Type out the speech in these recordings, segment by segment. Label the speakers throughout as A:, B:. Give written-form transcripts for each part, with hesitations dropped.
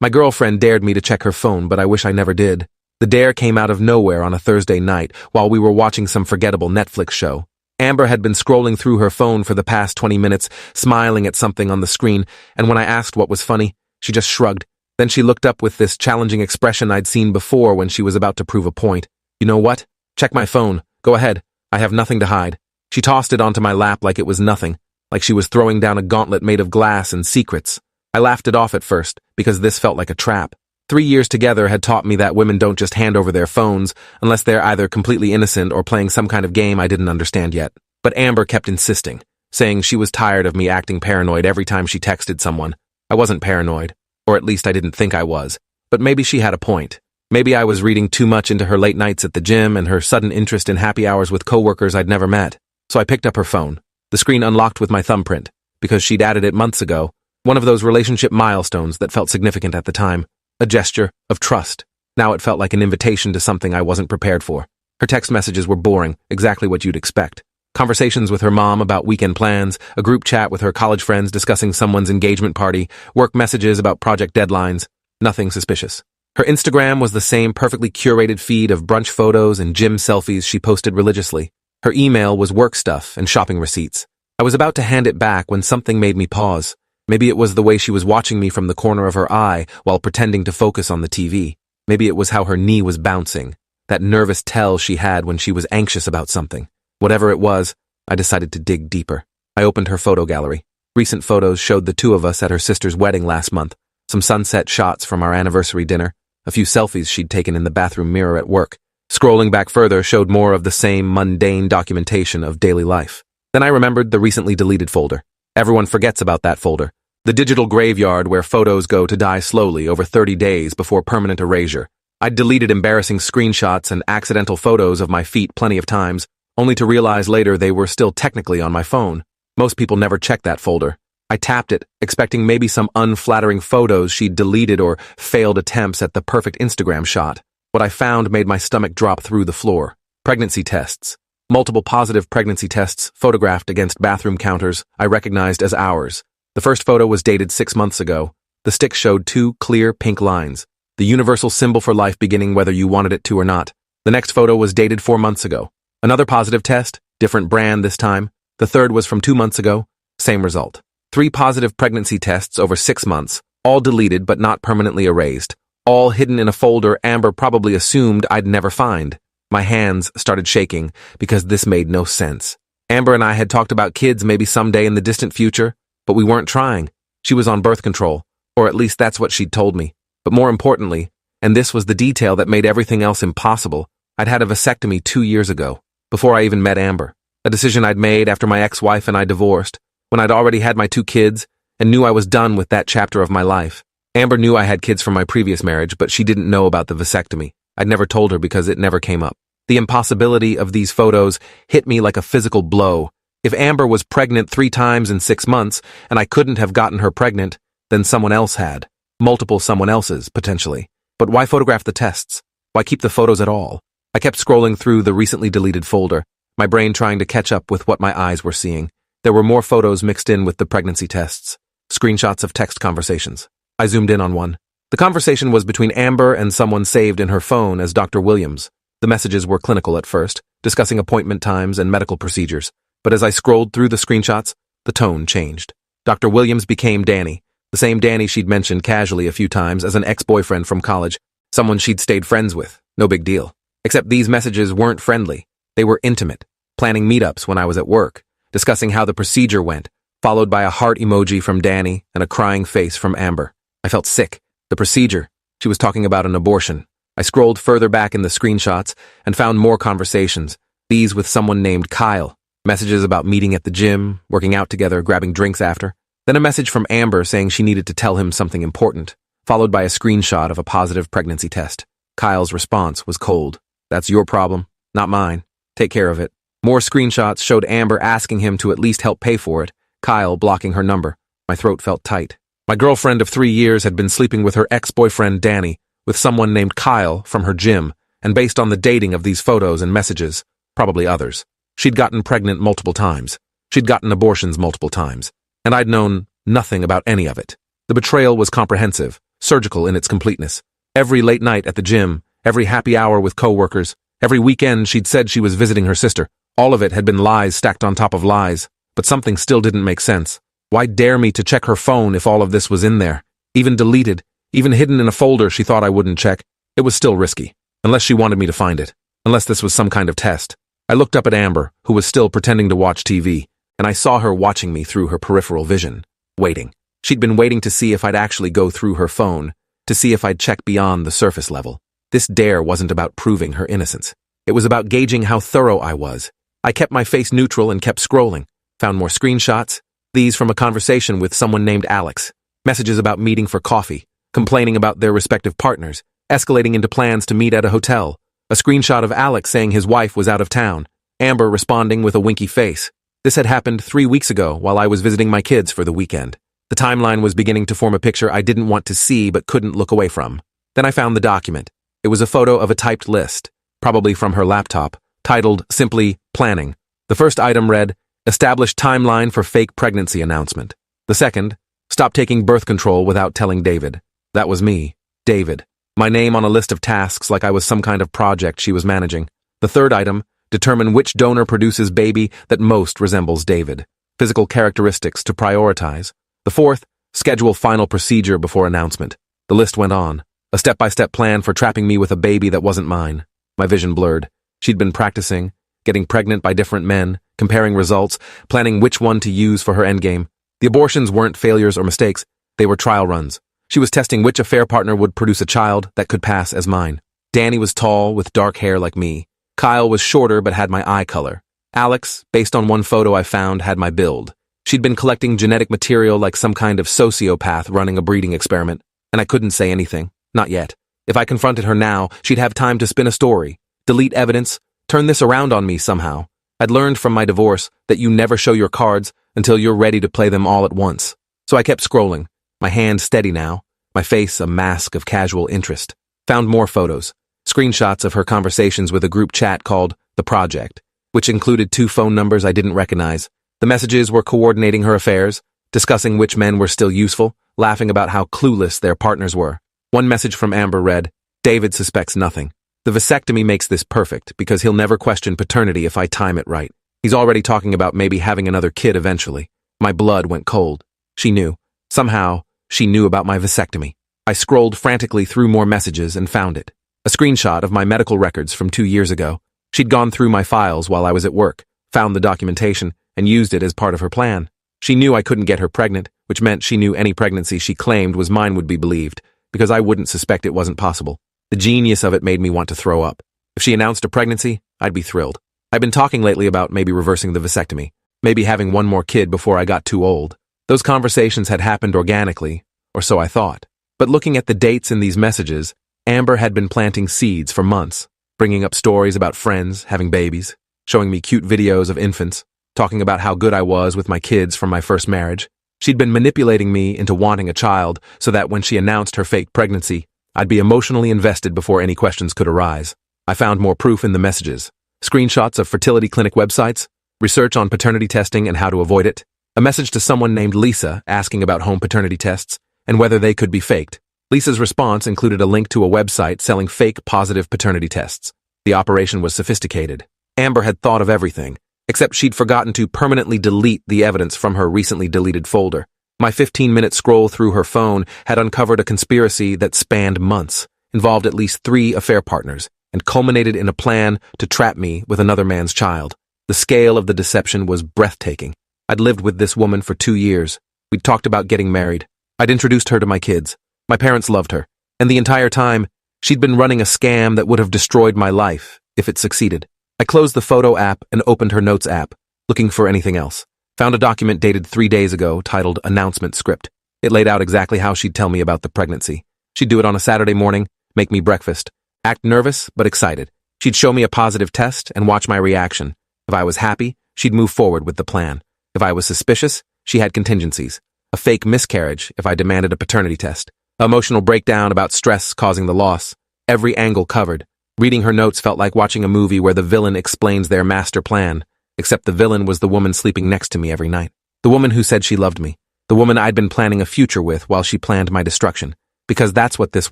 A: My girlfriend dared me to check her phone, but I wish I never did. The dare came out of nowhere on a Thursday night while we were watching some forgettable Netflix show. Amber had been scrolling through her phone for the past 20 minutes, smiling at something on the screen, and when I asked what was funny, she just shrugged. Then she looked up with this challenging expression I'd seen before when she was about to prove a point. You know what? Check my phone. Go ahead. I have nothing to hide. She tossed it onto my lap like it was nothing, like she was throwing down a gauntlet made of glass and secrets. I laughed it off at first, because this felt like a trap. 3 years together had taught me that women don't just hand over their phones unless they're either completely innocent or playing some kind of game I didn't understand yet. But Amber kept insisting, saying she was tired of me acting paranoid every time she texted someone. I wasn't paranoid, or at least I didn't think I was. But maybe she had a point. Maybe I was reading too much into her late nights at the gym and her sudden interest in happy hours with coworkers I'd never met. So I picked up her phone. The screen unlocked with my thumbprint, because she'd added it months ago, one of those relationship milestones that felt significant at the time. A gesture of trust. Now it felt like an invitation to something I wasn't prepared for. Her text messages were boring, exactly what you'd expect. Conversations with her mom about weekend plans, a group chat with her college friends discussing someone's engagement party, work messages about project deadlines. Nothing suspicious. Her Instagram was the same perfectly curated feed of brunch photos and gym selfies she posted religiously. Her email was work stuff and shopping receipts. I was about to hand it back when something made me pause. Maybe it was the way she was watching me from the corner of her eye while pretending to focus on the TV. Maybe it was how her knee was bouncing, that nervous tell she had when she was anxious about something. Whatever it was, I decided to dig deeper. I opened her photo gallery. Recent photos showed the two of us at her sister's wedding last month, some sunset shots from our anniversary dinner, a few selfies she'd taken in the bathroom mirror at work. Scrolling back further showed more of the same mundane documentation of daily life. Then I remembered the recently deleted folder. Everyone forgets about that folder. The digital graveyard where photos go to die slowly over 30 days before permanent erasure. I'd deleted embarrassing screenshots and accidental photos of my feet plenty of times, only to realize later they were still technically on my phone. Most people never check that folder. I tapped it, expecting maybe some unflattering photos she'd deleted or failed attempts at the perfect Instagram shot. What I found made my stomach drop through the floor. Pregnancy tests. Multiple positive pregnancy tests photographed against bathroom counters I recognized as ours. The first photo was dated 6 months ago. The stick showed 2 clear pink lines, the universal symbol for life beginning whether you wanted it to or not. The next photo was dated 4 months ago. Another positive test, different brand this time. The third was from 2 months ago, same result. 3 positive pregnancy tests over 6 months, all deleted but not permanently erased, all hidden in a folder Amber probably assumed I'd never find. My hands started shaking because this made no sense. Amber and I had talked about kids maybe someday in the distant future, but we weren't trying. She was on birth control, or at least that's what she'd told me. But more importantly, and this was the detail that made everything else impossible, I'd had a vasectomy 2 years ago, before I even met Amber. A decision I'd made after my ex-wife and I divorced, when I'd already had my 2 kids, and knew I was done with that chapter of my life. Amber knew I had kids from my previous marriage, but she didn't know about the vasectomy. I'd never told her because it never came up. The impossibility of these photos hit me like a physical blow. If Amber was pregnant 3 times in 6 months, and I couldn't have gotten her pregnant, then someone else had. Multiple someone else's, potentially. But why photograph the tests? Why keep the photos at all? I kept scrolling through the recently deleted folder, my brain trying to catch up with what my eyes were seeing. There were more photos mixed in with the pregnancy tests. Screenshots of text conversations. I zoomed in on one. The conversation was between Amber and someone saved in her phone as Dr. Williams. The messages were clinical at first, discussing appointment times and medical procedures. But as I scrolled through the screenshots, the tone changed. Dr. Williams became Danny, the same Danny she'd mentioned casually a few times as an ex-boyfriend from college, someone she'd stayed friends with, no big deal. Except these messages weren't friendly. They were intimate, planning meetups when I was at work, discussing how the procedure went, followed by a heart emoji from Danny and a crying face from Amber. I felt sick. The procedure. She was talking about an abortion. I scrolled further back in the screenshots and found more conversations, these with someone named Kyle. Messages about meeting at the gym, working out together, grabbing drinks after. Then a message from Amber saying she needed to tell him something important, followed by a screenshot of a positive pregnancy test. Kyle's response was cold. That's your problem, not mine. Take care of it. More screenshots showed Amber asking him to at least help pay for it, Kyle blocking her number. My throat felt tight. My girlfriend of 3 years had been sleeping with her ex-boyfriend Danny, with someone named Kyle from her gym, and based on the dating of these photos and messages, probably others. She'd gotten pregnant multiple times. She'd gotten abortions multiple times. And I'd known nothing about any of it. The betrayal was comprehensive, surgical in its completeness. Every late night at the gym, every happy hour with coworkers, every weekend she'd said she was visiting her sister. All of it had been lies stacked on top of lies, but something still didn't make sense. Why dare me to check her phone if all of this was in there? Even deleted, even hidden in a folder she thought I wouldn't check. It was still risky, unless she wanted me to find it, unless this was some kind of test. I looked up at Amber, who was still pretending to watch TV, and I saw her watching me through her peripheral vision, waiting. She'd been waiting to see if I'd actually go through her phone, to see if I'd check beyond the surface level. This dare wasn't about proving her innocence. It was about gauging how thorough I was. I kept my face neutral and kept scrolling, found more screenshots, these from a conversation with someone named Alex, messages about meeting for coffee, complaining about their respective partners, escalating into plans to meet at a hotel, a screenshot of Alex saying his wife was out of town, Amber responding with a winky face. This had happened 3 weeks ago while I was visiting my kids for the weekend. The timeline was beginning to form a picture I didn't want to see but couldn't look away from. Then I found the document. It was a photo of a typed list, probably from her laptop, titled simply Planning. The first item read, Establish timeline for fake pregnancy announcement. The second, Stop taking birth control without telling David. That was me, David. My name on a list of tasks like I was some kind of project she was managing. The third item, Determine which donor produces baby that most resembles David. Physical characteristics to prioritize. The fourth, Schedule final procedure before announcement. The list went on. A step-by-step plan for trapping me with a baby that wasn't mine. My vision blurred. She'd been practicing, getting pregnant by different men, comparing results, planning which one to use for her endgame. The abortions weren't failures or mistakes. They were trial runs. She was testing which affair partner would produce a child that could pass as mine. Danny was tall, with dark hair like me. Kyle was shorter but had my eye color. Alex, based on one photo I found, had my build. She'd been collecting genetic material like some kind of sociopath running a breeding experiment, and I couldn't say anything. Not yet. If I confronted her now, she'd have time to spin a story, delete evidence, turn this around on me somehow. I'd learned from my divorce that you never show your cards until you're ready to play them all at once. So I kept scrolling, my hand steady now, my face a mask of casual interest. Found more photos, screenshots of her conversations with a group chat called The Project, which included 2 phone numbers I didn't recognize. The messages were coordinating her affairs, discussing which men were still useful, laughing about how clueless their partners were. One message from Amber read, David suspects nothing. The vasectomy makes this perfect because he'll never question paternity if I time it right. He's already talking about maybe having another kid eventually. My blood went cold. She knew. Somehow, she knew about my vasectomy. I scrolled frantically through more messages and found it. A screenshot of my medical records from 2 years ago. She'd gone through my files while I was at work, found the documentation, and used it as part of her plan. She knew I couldn't get her pregnant, which meant she knew any pregnancy she claimed was mine would be believed, because I wouldn't suspect it wasn't possible. The genius of it made me want to throw up. If she announced a pregnancy, I'd be thrilled. I've been talking lately about maybe reversing the vasectomy, maybe having one more kid before I got too old. Those conversations had happened organically, or so I thought. But looking at the dates in these messages, Amber had been planting seeds for months, bringing up stories about friends having babies, showing me cute videos of infants, talking about how good I was with my kids from my first marriage. She'd been manipulating me into wanting a child so that when she announced her fake pregnancy, I'd be emotionally invested before any questions could arise. I found more proof in the messages. Screenshots of fertility clinic websites, research on paternity testing and how to avoid it, a message to someone named Lisa asking about home paternity tests and whether they could be faked. Lisa's response included a link to a website selling fake positive paternity tests. The operation was sophisticated. Amber had thought of everything, except she'd forgotten to permanently delete the evidence from her recently deleted folder. My 15-minute scroll through her phone had uncovered a conspiracy that spanned months, involved at least 3 affair partners, and culminated in a plan to trap me with another man's child. The scale of the deception was breathtaking. I'd lived with this woman for 2 years. We'd talked about getting married. I'd introduced her to my kids. My parents loved her. And the entire time, she'd been running a scam that would have destroyed my life if it succeeded. I closed the photo app and opened her notes app, looking for anything else. Found a document dated 3 days ago titled Announcement Script. It laid out exactly how she'd tell me about the pregnancy. She'd do it on a Saturday morning, make me breakfast, act nervous but excited. She'd show me a positive test and watch my reaction. If I was happy, she'd move forward with the plan. If I was suspicious, she had contingencies. A fake miscarriage if I demanded a paternity test. Emotional breakdown about stress causing the loss. Every angle covered. Reading her notes felt like watching a movie where the villain explains their master plan, except the villain was the woman sleeping next to me every night. The woman who said she loved me. The woman I'd been planning a future with while she planned my destruction. because that's what this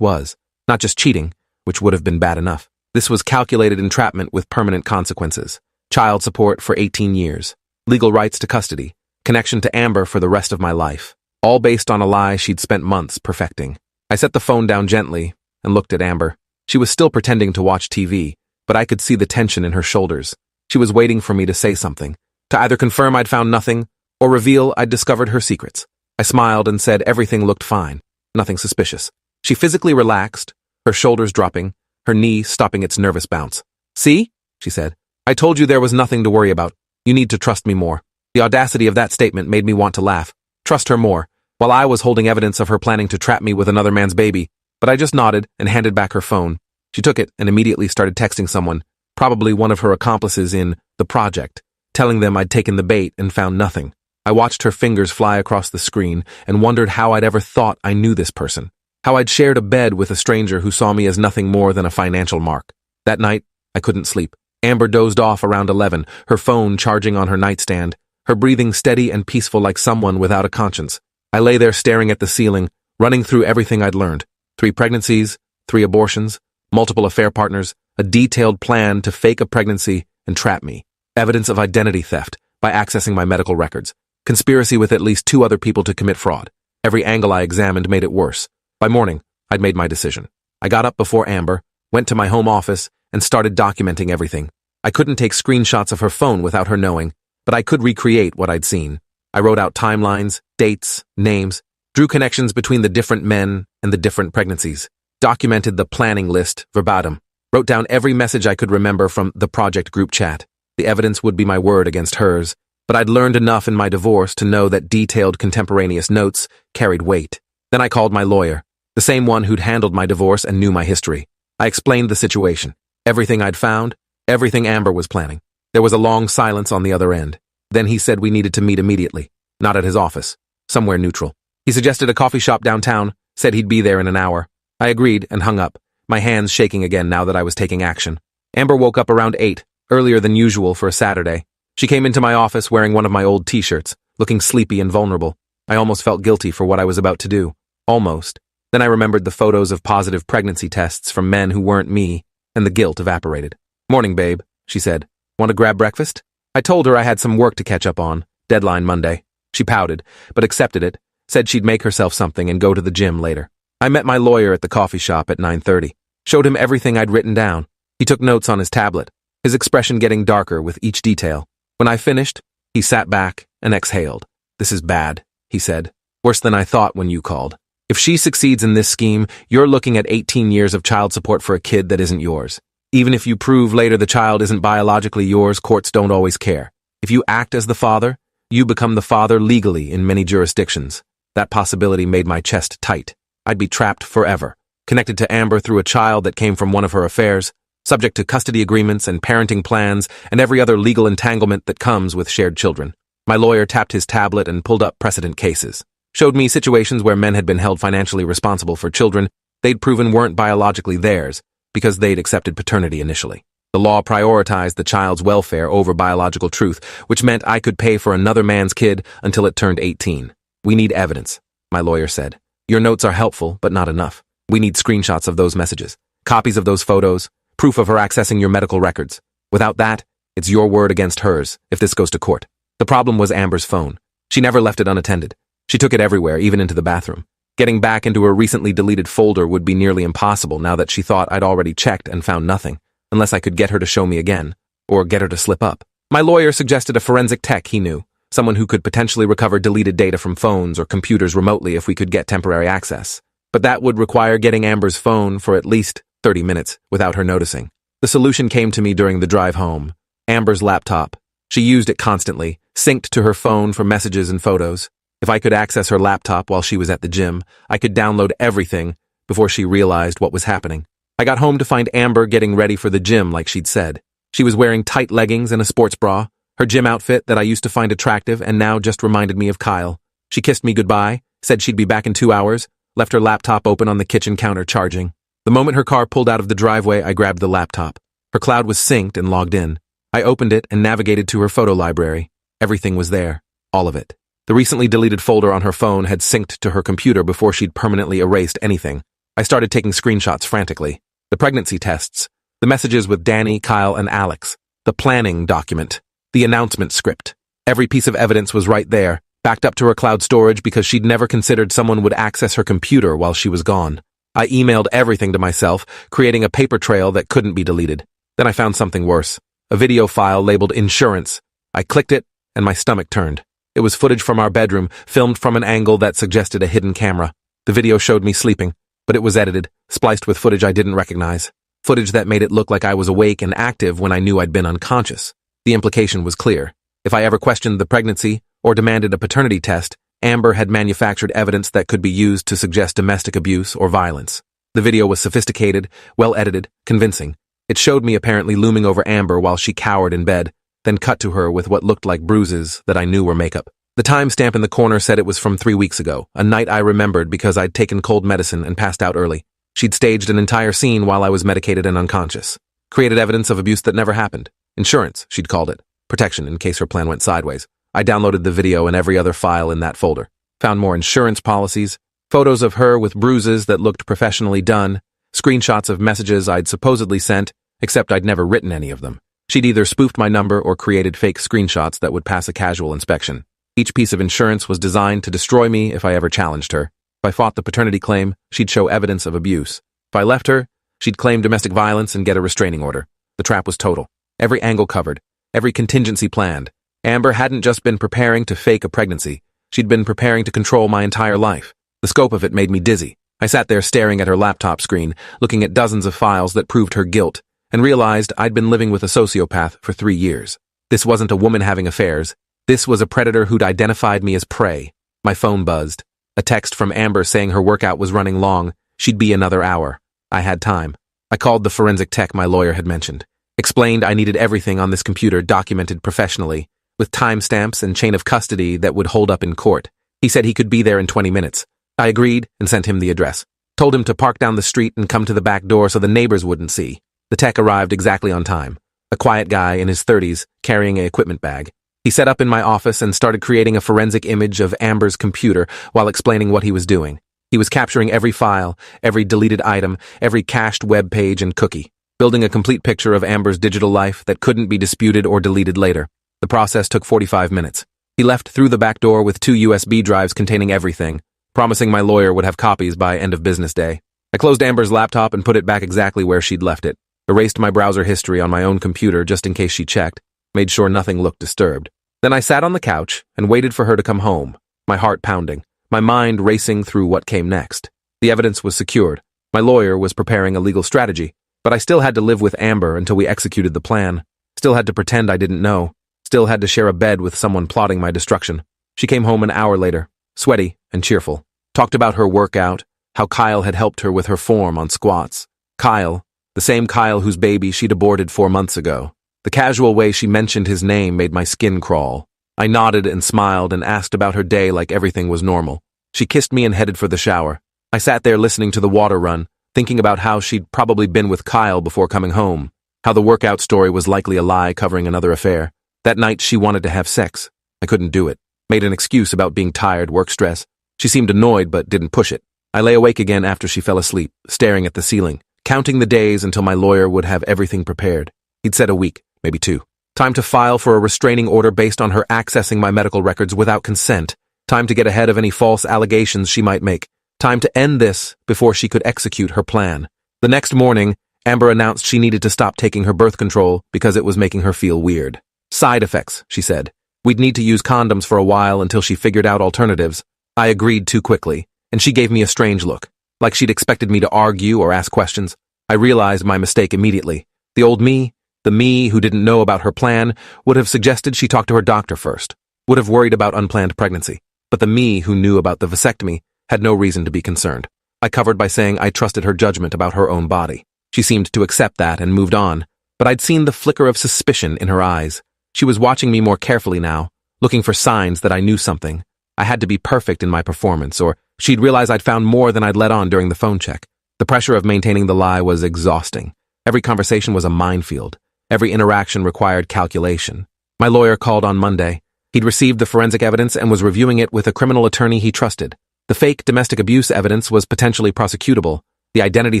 A: was. Not just cheating, which would have been bad enough. This was calculated entrapment with permanent consequences. Child support for 18 years. Legal rights to custody. Connection to Amber for the rest of my life. All based on a lie she'd spent months perfecting. I set the phone down gently and looked at Amber. She was still pretending to watch TV, but I could see the tension in her shoulders. She was waiting for me to say something, to either confirm I'd found nothing or reveal I'd discovered her secrets. I smiled and said everything looked fine, nothing suspicious. She physically relaxed, her shoulders dropping, her knee stopping its nervous bounce. "See?" she said. "I told you there was nothing to worry about. You need to trust me more." The audacity of that statement made me want to laugh. Trust her more, while I was holding evidence of her planning to trap me with another man's baby. But I just nodded and handed back her phone. She took it and immediately started texting someone, probably one of her accomplices in the project, telling them I'd taken the bait and found nothing. I watched her fingers fly across the screen and wondered how I'd ever thought I knew this person. How I'd shared a bed with a stranger who saw me as nothing more than a financial mark. That night, I couldn't sleep. Amber dozed off around 11, her phone charging on her nightstand, her breathing steady and peaceful like someone without a conscience. I lay there staring at the ceiling, running through everything I'd learned. 3 pregnancies, 3 abortions, multiple affair partners, a detailed plan to fake a pregnancy and trap me. Evidence of identity theft by accessing my medical records. Conspiracy with at least 2 other people to commit fraud. Every angle I examined made it worse. By morning, I'd made my decision. I got up before Amber, went to my home office, and started documenting everything. I couldn't take screenshots of her phone without her knowing, but I could recreate what I'd seen. I wrote out timelines, dates, names, drew connections between the different men and the different pregnancies, documented the planning list verbatim, wrote down every message I could remember from the project group chat. The evidence would be my word against hers, but I'd learned enough in my divorce to know that detailed contemporaneous notes carried weight. Then I called my lawyer, the same one who'd handled my divorce and knew my history. I explained the situation, everything I'd found, everything Amber was planning. There was a long silence on the other end. Then he said we needed to meet immediately, not at his office, somewhere neutral. He suggested a coffee shop downtown, said he'd be there in an hour. I agreed and hung up, my hands shaking again now that I was taking action. Amber woke up around 8, earlier than usual for a Saturday. She came into my office wearing one of my old t-shirts, looking sleepy and vulnerable. I almost felt guilty for what I was about to do. Almost. Then I remembered the photos of positive pregnancy tests from men who weren't me, and the guilt evaporated. "Morning, babe," she said. "Want to grab breakfast?" I told her I had some work to catch up on, deadline Monday. She pouted, but accepted it, said she'd make herself something and go to the gym later. I met my lawyer at the coffee shop at 9:30, showed him everything I'd written down. He took notes on his tablet, his expression getting darker with each detail. When I finished, he sat back and exhaled. "This is bad," he said. "Worse than I thought when you called. If she succeeds in this scheme, you're looking at 18 years of child support for a kid that isn't yours. Even if you prove later the child isn't biologically yours, courts don't always care. If you act as the father, you become the father legally in many jurisdictions." That possibility made my chest tight. I'd be trapped forever, connected to Amber through a child that came from one of her affairs, subject to custody agreements and parenting plans and every other legal entanglement that comes with shared children. My lawyer tapped his tablet and pulled up precedent cases, showed me situations where men had been held financially responsible for children they'd proven weren't biologically theirs because they'd accepted paternity initially. The law prioritized the child's welfare over biological truth, which meant I could pay for another man's kid until it turned 18. "We need evidence," my lawyer said. "Your notes are helpful, but not enough. We need screenshots of those messages, copies of those photos, proof of her accessing your medical records. Without that, it's your word against hers if this goes to court." The problem was Amber's phone. She never left it unattended. She took it everywhere, even into the bathroom. Getting back into her recently deleted folder would be nearly impossible now that she thought I'd already checked and found nothing, unless I could get her to show me again, or get her to slip up. My lawyer suggested a forensic tech he knew, someone who could potentially recover deleted data from phones or computers remotely if we could get temporary access. But that would require getting Amber's phone for at least 30 minutes without her noticing. The solution came to me during the drive home. Amber's laptop. She used it constantly, synced to her phone for messages and photos. If I could access her laptop while she was at the gym, I could download everything before she realized what was happening. I got home to find Amber getting ready for the gym like she'd said. She was wearing tight leggings and a sports bra, her gym outfit that I used to find attractive and now just reminded me of Kyle. She kissed me goodbye, said she'd be back in 2 hours, left her laptop open on the kitchen counter charging. The moment her car pulled out of the driveway, I grabbed the laptop. Her cloud was synced and logged in. I opened it and navigated to her photo library. Everything was there. All of it. The recently deleted folder on her phone had synced to her computer before she'd permanently erased anything. I started taking screenshots frantically. The pregnancy tests, the messages with Danny, Kyle, and Alex, the planning document, the announcement script. Every piece of evidence was right there, backed up to her cloud storage because she'd never considered someone would access her computer while she was gone. I emailed everything to myself, creating a paper trail that couldn't be deleted. Then I found something worse, a video file labeled insurance. I clicked it, and my stomach turned. It was footage from our bedroom, filmed from an angle that suggested a hidden camera. The video showed me sleeping, but it was edited, spliced with footage I didn't recognize. Footage that made it look like I was awake and active when I knew I'd been unconscious. The implication was clear. If I ever questioned the pregnancy or demanded a paternity test, Amber had manufactured evidence that could be used to suggest domestic abuse or violence. The video was sophisticated, well-edited, convincing. It showed me apparently looming over Amber while she cowered in bed, then cut to her with what looked like bruises that I knew were makeup. The timestamp in the corner said it was from 3 weeks ago, a night I remembered because I'd taken cold medicine and passed out early. She'd staged an entire scene while I was medicated and unconscious. Created evidence of abuse that never happened. Insurance, she'd called it. Protection in case her plan went sideways. I downloaded the video and every other file in that folder. Found more insurance policies, photos of her with bruises that looked professionally done, screenshots of messages I'd supposedly sent, except I'd never written any of them. She'd either spoofed my number or created fake screenshots that would pass a casual inspection. Each piece of insurance was designed to destroy me if I ever challenged her. If I fought the paternity claim, she'd show evidence of abuse. If I left her, she'd claim domestic violence and get a restraining order. The trap was total. Every angle covered. Every contingency planned. Amber hadn't just been preparing to fake a pregnancy. She'd been preparing to control my entire life. The scope of it made me dizzy. I sat there staring at her laptop screen, looking at dozens of files that proved her guilt, and realized I'd been living with a sociopath for 3 years. This wasn't a woman having affairs. This was a predator who'd identified me as prey. My phone buzzed. A text from Amber saying her workout was running long. She'd be another hour. I had time. I called the forensic tech my lawyer had mentioned. Explained I needed everything on this computer documented professionally, with timestamps and chain of custody that would hold up in court. He said he could be there in 20 minutes. I agreed and sent him the address. Told him to park down the street and come to the back door so the neighbors wouldn't see. The tech arrived exactly on time. A quiet guy in his 30s, carrying an equipment bag. He set up in my office and started creating a forensic image of Amber's computer while explaining what he was doing. He was capturing every file, every deleted item, every cached web page and cookie, building a complete picture of Amber's digital life that couldn't be disputed or deleted later. The process took 45 minutes. He left through the back door with 2 USB drives containing everything, promising my lawyer would have copies by end of business day. I closed Amber's laptop and put it back exactly where she'd left it, erased my browser history on my own computer just in case she checked, made sure nothing looked disturbed. Then I sat on the couch and waited for her to come home, my heart pounding, my mind racing through what came next. The evidence was secured. My lawyer was preparing a legal strategy, but I still had to live with Amber until we executed the plan. Still had to pretend I didn't know. Still had to share a bed with someone plotting my destruction. She came home an hour later, sweaty and cheerful. Talked about her workout, how Kyle had helped her with her form on squats. Kyle, the same Kyle whose baby she'd aborted 4 months ago. The casual way she mentioned his name made my skin crawl. I nodded and smiled and asked about her day like everything was normal. She kissed me and headed for the shower. I sat there listening to the water run, thinking about how she'd probably been with Kyle before coming home, how the workout story was likely a lie covering another affair. That night she wanted to have sex. I couldn't do it. Made an excuse about being tired, work stress. She seemed annoyed but didn't push it. I lay awake again after she fell asleep, staring at the ceiling, counting the days until my lawyer would have everything prepared. He'd said a week, maybe 2. Time to file for a restraining order based on her accessing my medical records without consent. Time to get ahead of any false allegations she might make. Time to end this before she could execute her plan. The next morning, Amber announced she needed to stop taking her birth control because it was making her feel weird. Side effects, she said. We'd need to use condoms for a while until she figured out alternatives. I agreed too quickly, and she gave me a strange look, like she'd expected me to argue or ask questions. I realized my mistake immediately. The old me, the me who didn't know about her plan, would have suggested she talk to her doctor first, would have worried about unplanned pregnancy. But the me who knew about the vasectomy had no reason to be concerned. I covered by saying I trusted her judgment about her own body. She seemed to accept that and moved on, but I'd seen the flicker of suspicion in her eyes. She was watching me more carefully now, looking for signs that I knew something. I had to be perfect in my performance, or she'd realize I'd found more than I'd let on during the phone check. The pressure of maintaining the lie was exhausting. Every conversation was a minefield. Every interaction required calculation. My lawyer called on Monday. He'd received the forensic evidence and was reviewing it with a criminal attorney he trusted. The fake domestic abuse evidence was potentially prosecutable. The identity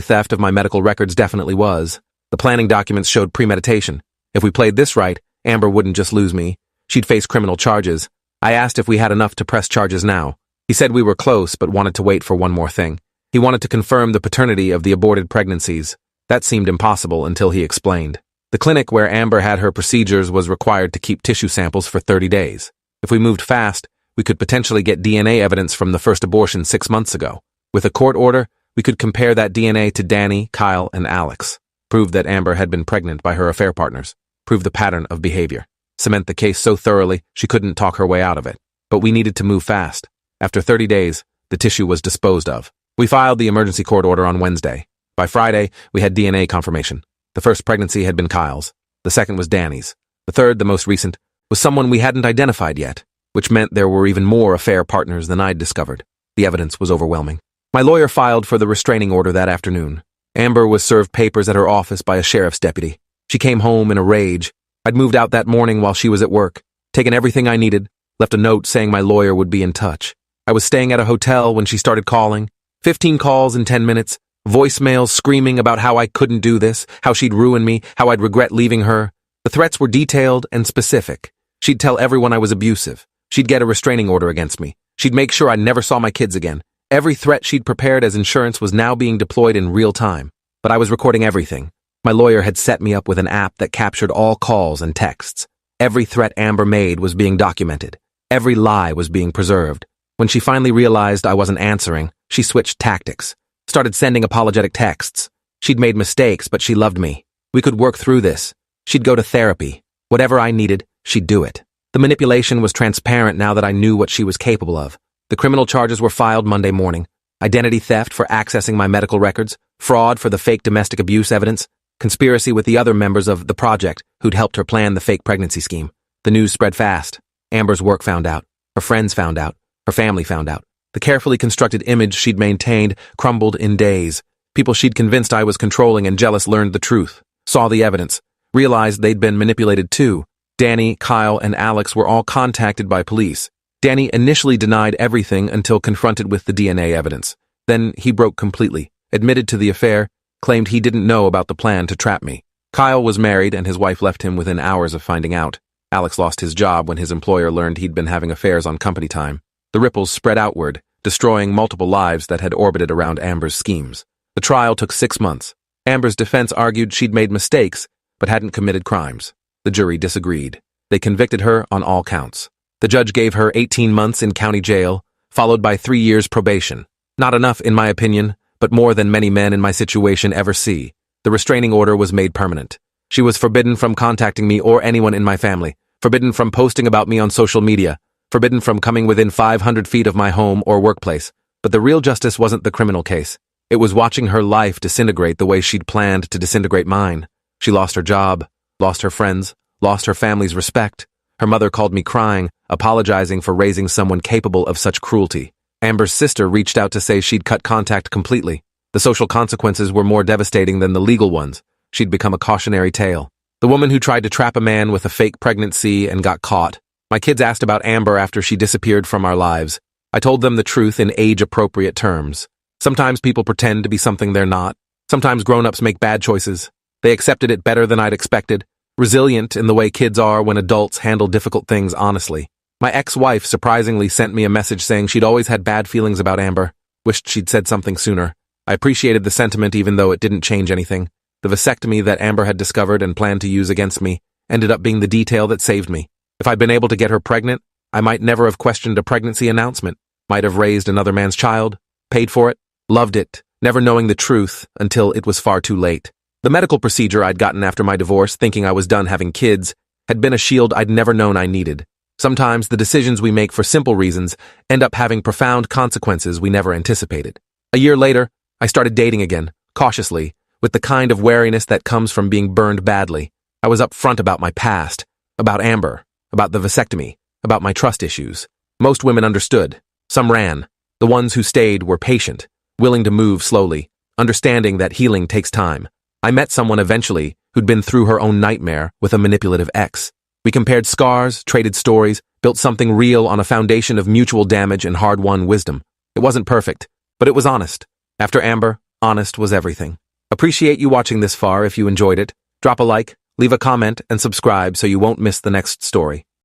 A: theft of my medical records definitely was. The planning documents showed premeditation. If we played this right, Amber wouldn't just lose me. She'd face criminal charges. I asked if we had enough to press charges now. He said we were close but wanted to wait for one more thing. He wanted to confirm the paternity of the aborted pregnancies. That seemed impossible until he explained. The clinic where Amber had her procedures was required to keep tissue samples for 30 days. If we moved fast, we could potentially get DNA evidence from the first abortion 6 months ago. With a court order, we could compare that DNA to Danny, Kyle, and Alex. Prove that Amber had been pregnant by her affair partners. Prove the pattern of behavior. Cement the case so thoroughly she couldn't talk her way out of it. But we needed to move fast. After 30 days, the tissue was disposed of. We filed the emergency court order on Wednesday. By Friday, we had DNA confirmation. The first pregnancy had been Kyle's. The second was Danny's. The third, the most recent, was someone we hadn't identified yet, which meant there were even more affair partners than I'd discovered. The evidence was overwhelming. My lawyer filed for the restraining order that afternoon. Amber was served papers at her office by a sheriff's deputy. She came home in a rage. I'd moved out that morning while she was at work, taken everything I needed, left a note saying my lawyer would be in touch. I was staying at a hotel when she started calling. 15 calls in 10 minutes, voicemails screaming about how I couldn't do this, how she'd ruin me, how I'd regret leaving her. The threats were detailed and specific. She'd tell everyone I was abusive. She'd get a restraining order against me. She'd make sure I never saw my kids again. Every threat she'd prepared as insurance was now being deployed in real time. But I was recording everything. My lawyer had set me up with an app that captured all calls and texts. Every threat Amber made was being documented. Every lie was being preserved. When she finally realized I wasn't answering, she switched tactics. Started sending apologetic texts. She'd made mistakes, but she loved me. We could work through this. She'd go to therapy. Whatever I needed, she'd do it. The manipulation was transparent now that I knew what she was capable of. The criminal charges were filed Monday morning. Identity theft for accessing my medical records, fraud for the fake domestic abuse evidence, conspiracy with the other members of the project who'd helped her plan the fake pregnancy scheme. The news spread fast. Amber's work found out. Her friends found out. Her family found out. The carefully constructed image she'd maintained crumbled in days. People she'd convinced I was controlling and jealous learned the truth, saw the evidence, realized they'd been manipulated too. Danny, Kyle, and Alex were all contacted by police. Danny initially denied everything until confronted with the DNA evidence. Then he broke completely, admitted to the affair, claimed he didn't know about the plan to trap me. Kyle was married and his wife left him within hours of finding out. Alex lost his job when his employer learned he'd been having affairs on company time. The ripples spread outward, destroying multiple lives that had orbited around Amber's schemes. The trial took 6 months. Amber's defense argued she'd made mistakes, but hadn't committed crimes. The jury disagreed. They convicted her on all counts. The judge gave her 18 months in county jail, followed by 3 years probation. Not enough, in my opinion, but more than many men in my situation ever see. The restraining order was made permanent. She was forbidden from contacting me or anyone in my family, forbidden from posting about me on social media, forbidden from coming within 500 feet of my home or workplace. But the real justice wasn't the criminal case. It was watching her life disintegrate the way she'd planned to disintegrate mine. She lost her job, lost her friends, lost her family's respect. Her mother called me crying, apologizing for raising someone capable of such cruelty. Amber's sister reached out to say she'd cut contact completely. The social consequences were more devastating than the legal ones. She'd become a cautionary tale. The woman who tried to trap a man with a fake pregnancy and got caught. My kids asked about Amber after she disappeared from our lives. I told them the truth in age-appropriate terms. Sometimes people pretend to be something they're not. Sometimes grown-ups make bad choices. They accepted it better than I'd expected. Resilient in the way kids are when adults handle difficult things honestly. My ex-wife surprisingly sent me a message saying she'd always had bad feelings about Amber, wished she'd said something sooner. I appreciated the sentiment even though it didn't change anything. The vasectomy that Amber had discovered and planned to use against me ended up being the detail that saved me. If I'd been able to get her pregnant, I might never have questioned a pregnancy announcement, might have raised another man's child, paid for it, loved it, never knowing the truth until it was far too late. The medical procedure I'd gotten after my divorce, thinking I was done having kids, had been a shield I'd never known I needed. Sometimes the decisions we make for simple reasons end up having profound consequences we never anticipated. A year later, I started dating again, cautiously, with the kind of wariness that comes from being burned badly. I was upfront about my past, about Amber, about the vasectomy, about my trust issues. Most women understood. Some ran. The ones who stayed were patient, willing to move slowly, understanding that healing takes time. I met someone eventually who'd been through her own nightmare with a manipulative ex. We compared scars, traded stories, built something real on a foundation of mutual damage and hard-won wisdom. It wasn't perfect, but it was honest. After Amber, honest was everything. Appreciate you watching this far. If you enjoyed it, drop a like, leave a comment, and subscribe so you won't miss the next story.